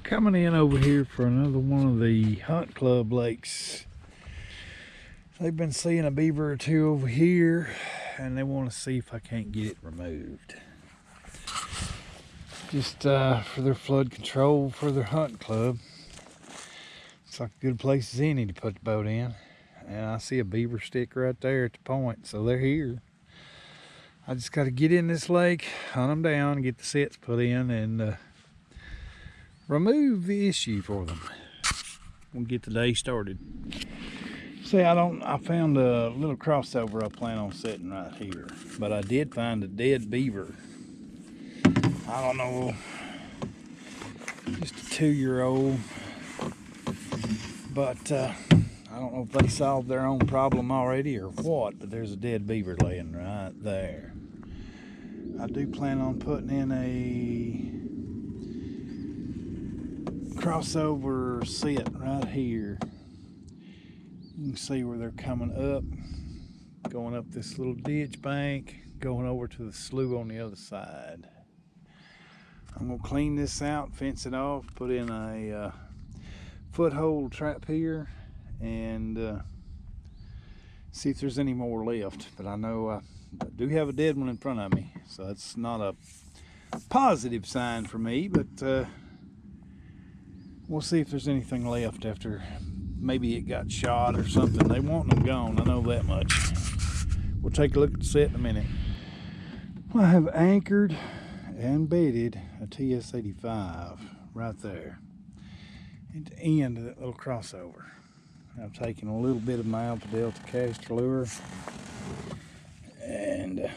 Coming in over here for another one of the hunt club lakes. They've been seeing a beaver or two over here and they want to see if I can't get it removed. Just for their flood control for their hunt club. It's like a good place as any to put the boat in. And I see a beaver stick right there at the point, so they're here. I just got to get in this lake, hunt them down, get the sets put in, and remove the issue for them. We'll get the day started. See, I found a little crossover I plan on setting right here, but I did find a dead beaver. I don't know, just a 2-year-old, but I don't know if they solved their own problem already or what, but there's a dead beaver laying right there. I do plan on putting in a crossover set right here. You can see where they're coming up, going up this little ditch bank, going over to the slough on the other side. I'm gonna clean this out, fence it off, put in a foothold trap here, and see if there's any more left. But I know I do have a dead one in front of me, so that's not a positive sign for me, but we'll see if there's anything left after maybe it got shot or something. They want them gone, I know that much. We'll take a look at the set in a minute. I have anchored and bedded a TS-85 right there at the end of that little crossover. I've taken a little bit of my Alpha Delta caster lure and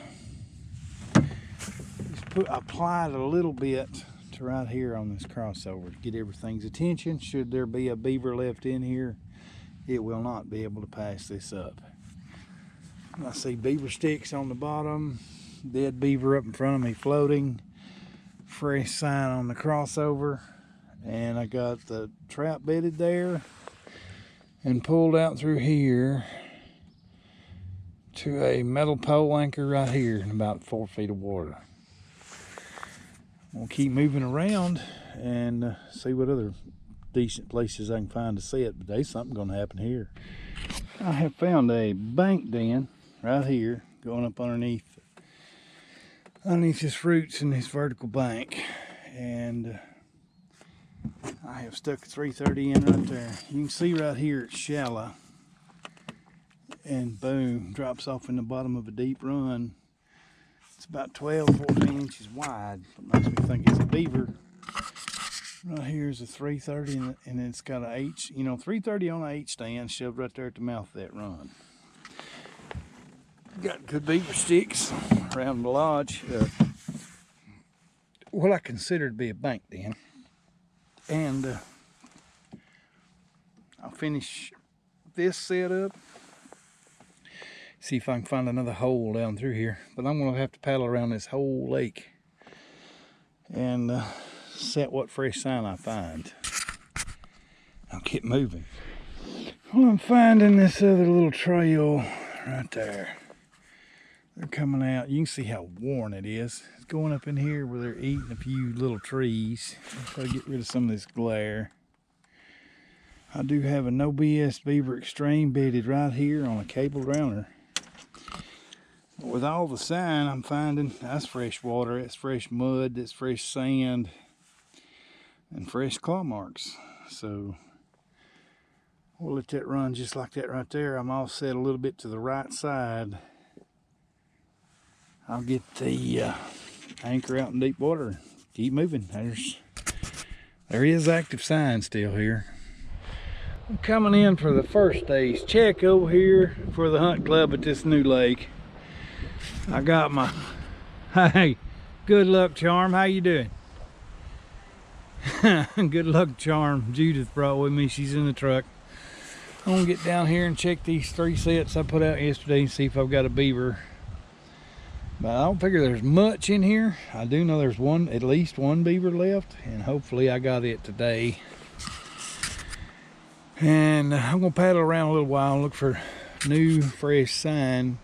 just applied a little bit to right here on this crossover to get everything's attention. Should there be a beaver left in here, it will not be able to pass this up. I see beaver sticks on the bottom, dead beaver up in front of me floating, fresh sign on the crossover, and I got the trap bedded there and pulled out through here to a metal pole anchor right here in about 4 feet of water. We'll keep moving around and see what other decent places I can find to set, but there's something going to happen here. I have found a bank den right here going up underneath this roots in this vertical bank, and I have stuck a 330 in right there. You can see right here it's shallow, and boom, drops off in the bottom of a deep run. It's about 12-14 inches wide. It makes me think it's a beaver. Right here is a 330, and it's got a H, 330 on a H stand shoved right there at the mouth of that run. Got good beaver sticks around the lodge. What I consider to be a bank den. And I'll finish this setup. See if I can find another hole down through here. But I'm going to have to paddle around this whole lake and set what fresh sign I find. I'll keep moving. Well, I'm finding this other little trail right there. They're coming out. You can see how worn it is. It's going up in here where they're eating a few little trees. Try to get rid of some of this glare. I do have a No BS Beaver Extreme bedded right here on a cable rounder. With all the sign I'm finding, that's fresh water, that's fresh mud, that's fresh sand, and fresh claw marks. So we'll let that run just like that right there. I'm all set a little bit to the right side. I'll get the anchor out in deep water. Keep moving. There is active sign still here. I'm coming in for the first day's check over here for the hunt club at this new lake. I got my, hey, good luck charm, how you doing? Good luck charm Judith brought with me, she's in the truck. I'm gonna get down here and check these 3 sets I put out yesterday and see if I've got a beaver. But I don't figure there's much in here. I do know there's at least one beaver left, and hopefully I got it today. And I'm gonna paddle around a little while and look for new fresh sign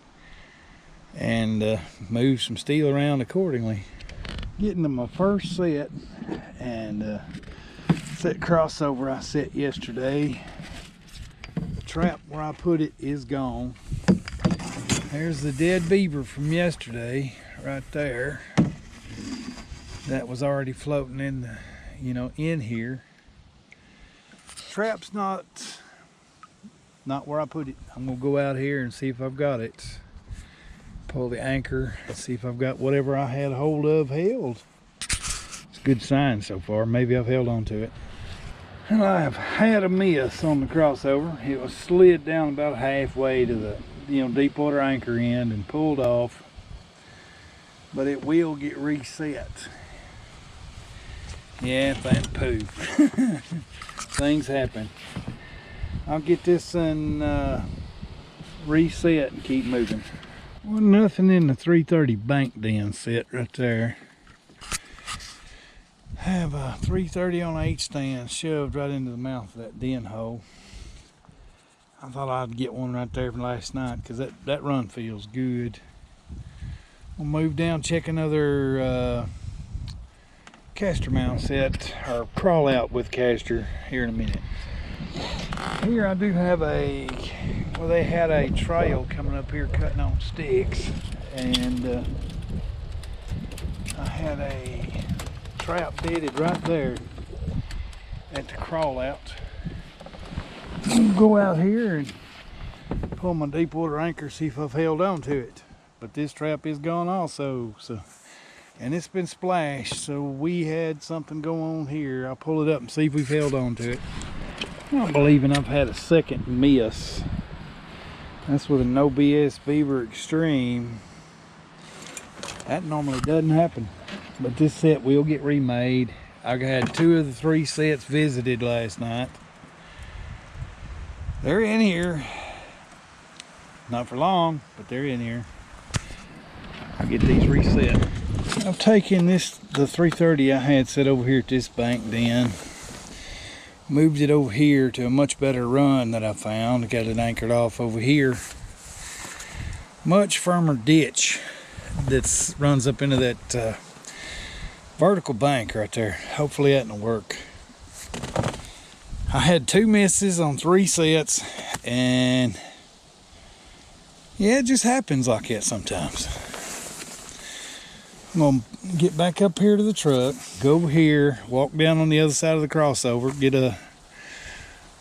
and move some steel around accordingly. Getting to my first set, and it's that crossover I set yesterday. The trap where I put it is gone. There's the dead beaver from yesterday right there. That was already floating in the, in here. Trap's not where I put it. I'm gonna go out here and see if I've got it. Pull the anchor, see if I've got whatever I had hold of held. It's a good sign so far. Maybe I've held on to it. And I have had a miss on the crossover. It was slid down about halfway to the deep water anchor end and pulled off. But it will get reset. Yeah, thank poof. Things happen. I'll get this and reset and keep moving. Well, nothing in the 330 bank den set right there. I have a 330 on H stand shoved right into the mouth of that den hole. I thought I'd get one right there from last night because that run feels good. We'll move down, check another caster mount set, or crawl out with caster here in a minute. Here I do have they had a trail coming up here cutting on sticks, and I had a trap bedded right there at the crawl out. I'll go out here and pull my deep water anchor, see if I've held on to it. But this trap is gone also, and it's been splashed, so we had something go on here. I'll pull it up and see if we've held on to it. I'm not believing I've had a second miss. That's with a no BS Beaver Extreme. That normally doesn't happen, but this set will get remade. I had 2 of the 3 sets visited last night. They're in here. Not for long, but they're in here. I'll get these reset. I've taken the 330 I had set over here at this bank den, moved it over here to a much better run that I found. I got it anchored off over here. Much firmer ditch that runs up into that vertical bank right there. Hopefully that will work. I had 2 misses on 3 sets, and yeah, it just happens like that sometimes. I'm gonna get back up here to the truck, go over here, walk down on the other side of the crossover, get a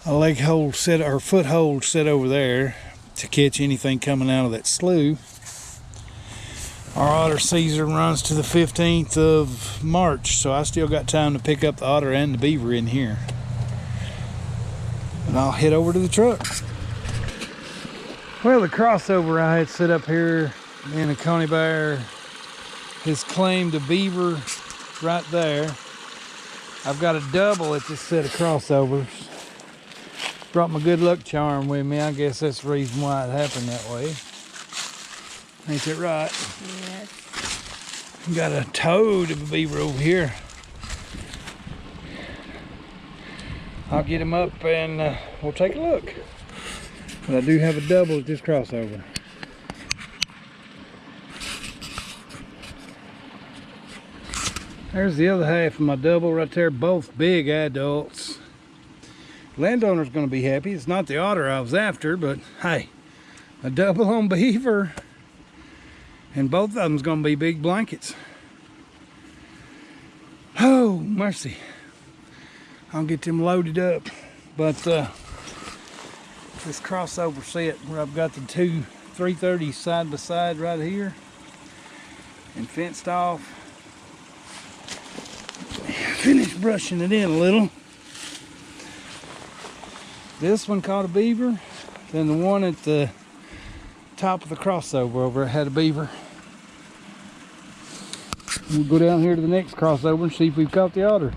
leg hold set or foot hold set over there to catch anything coming out of that slough. Our otter season runs to the 15th of March, so I still got time to pick up the otter and the beaver in here. And I'll head over to the truck. Well, the crossover I had set up here in a Coney Bear has claimed a beaver right there. I've got a double at this set of crossovers. Brought my good luck charm with me. I guess that's the reason why it happened that way. Ain't that right? Yes. Got a toad of a beaver over here. I'll get him up and we'll take a look. But I do have a double at this crossover. There's the other half of my double right there, both big adults. Landowner's gonna be happy. It's not the otter I was after, but hey, a double on beaver, and both of them's gonna be big blankets. Oh, mercy. I'll get them loaded up. But this crossover set where I've got the 2 330s side by side right here and fenced off. Finished brushing it in a little. This one caught a beaver, then the one at the top of the crossover over had a beaver. We'll go down here to the next crossover and see if we've caught the otter.